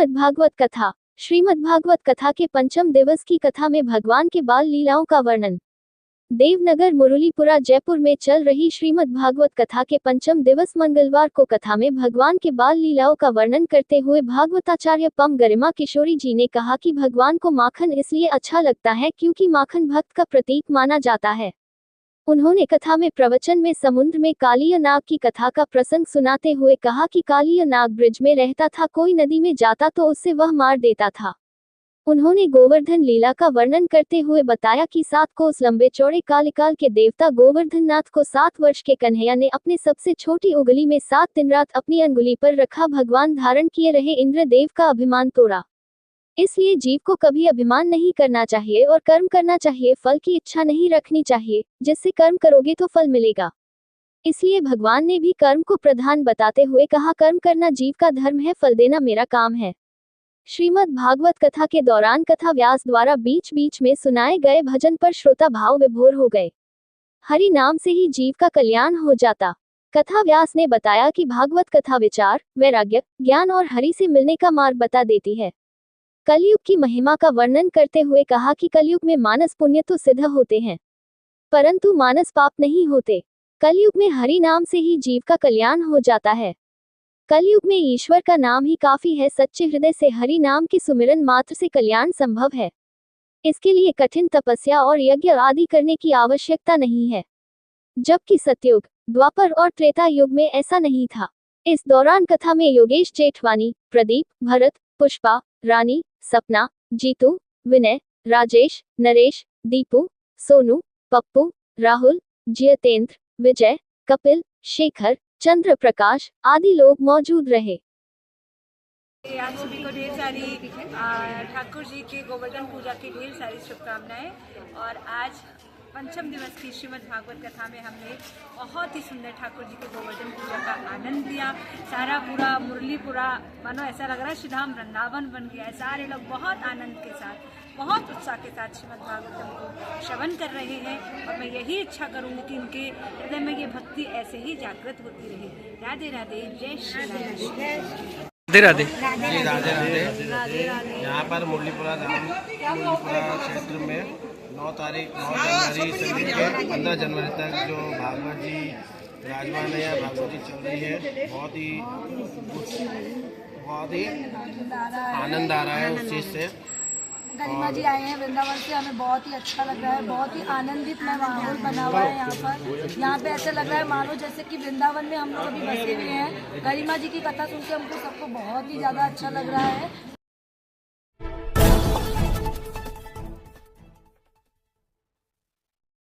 श्रीमद्भागवत कथा। श्रीमद्भागवत कथा के पंचम दिवस की कथा में भगवान के बाल लीलाओं का वर्णन। देवनगर मुरलीपुरा जयपुर में चल रही श्रीमद्भागवत कथा के पंचम दिवस मंगलवार को कथा में भगवान के बाल लीलाओं का वर्णन करते हुए भागवताचार्य पम गरिमा किशोरी जी ने कहा कि भगवान को माखन इसलिए अच्छा लगता है क्योंकि माखन भक्त का प्रतीक माना जाता है। उन्होंने कथा में प्रवचन में समुद्र में कालिय नाग की कथा का प्रसंग सुनाते हुए कहा कि कालिय नाग ब्रिज में रहता था, कोई नदी में जाता तो उससे वह मार देता था। उन्होंने गोवर्धन लीला का वर्णन करते हुए बताया कि 7 कोस लंबे चौड़े कालिकाल के देवता गोवर्धन नाथ को 7 वर्ष के कन्हैया ने अपने सबसे छोटी उंगली में 7 दिन रात अपनी अंगुली पर रखा। भगवान धारण किए रहे इंद्रदेव का अभिमान तोड़ा। इसलिए जीव को कभी अभिमान नहीं करना चाहिए और कर्म करना चाहिए, फल की इच्छा नहीं रखनी चाहिए, जिससे कर्म करोगे तो फल मिलेगा। इसलिए भगवान ने भी कर्म को प्रधान बताते हुए कहा, कर्म करना जीव का धर्म है, फल देना मेरा काम है। श्रीमद् भागवत कथा के दौरान कथा व्यास द्वारा बीच बीच में सुनाए गए भजन पर श्रोता भाव विभोर हो गए। हरि नाम से ही जीव का कल्याण हो जाता। कथा व्यास ने बताया कि भागवत कथा विचार, वैराग्य, ज्ञान और हरि से मिलने का मार्ग बता देती है। कलयुग की महिमा का वर्णन करते हुए कहा कि कलयुग में मानस पुण्य तो सिद्ध होते हैं, परंतु मानस पाप नहीं होते। कलयुग में हरि नाम से ही जीव का कल्याण हो जाता है। कलयुग में ईश्वर का नाम ही काफी है। सच्चे हृदय से हरि नाम के सुमिरन मात्र से कल्याण संभव है। इसके लिए कठिन तपस्या और यज्ञ आदि करने की आवश्यकता नहीं है, जबकि सतयुग, द्वापर और त्रेता युग में ऐसा नहीं था। इस दौरान कथा में योगेश जेठवानी, प्रदीप, भरत, पुष्पा, रानी, सपना, जीतू, विनय, राजेश, नरेश, दीपू, सोनू, पप्पू, राहुल, जितेंद्र, विजय, कपिल, शेखर, चंद्र प्रकाश आदि लोग मौजूद रहे। आप सभी को ढेर सारी ठाकुर जी के गोवर्धन पूजा की ढेर सारी शुभकामनाएं। और आज पंचम दिवस की श्रीमद् भागवत कथा में हमने बहुत ही सुंदर ठाकुर जी के गोवर्धन पूजा का आनंद लिया। सारा पूरा मुरलीपुरा मानो ऐसा लग रहा है श्रीधाम वृंदावन बन गया है। सारे लोग बहुत आनंद के साथ, बहुत उत्साह के साथ श्रीमद् भागवतम को श्रवण कर रहे हैं। और मैं यही इच्छा करूंगी कि इनके हृदय में ये भक्ति ऐसे ही जागृत होती रहे। राधे राधे, जय श्री राम। राधे राधे। यहाँ पर मुरलीपुरा क्षेत्र में 9 जनवरी से लेकर 15 जनवरी तक जो भागवत जी विराजमान है या भागवत जी चल रही है, बहुत ही आनंद आ रहा है उस चीज़ से। गरिमा जी आए हैं वृंदावन से, हमें बहुत ही अच्छा लग रहा है। बहुत ही आनंदित में माहौल बना हुआ है यहाँ पर। यहाँ पे ऐसा लग रहा है मानो जैसे कि वृंदावन में हम लोग अभी बसे हुए हैं। गरिमा जी की कथा सुन के हमको सबको बहुत ही ज़्यादा अच्छा लग रहा है।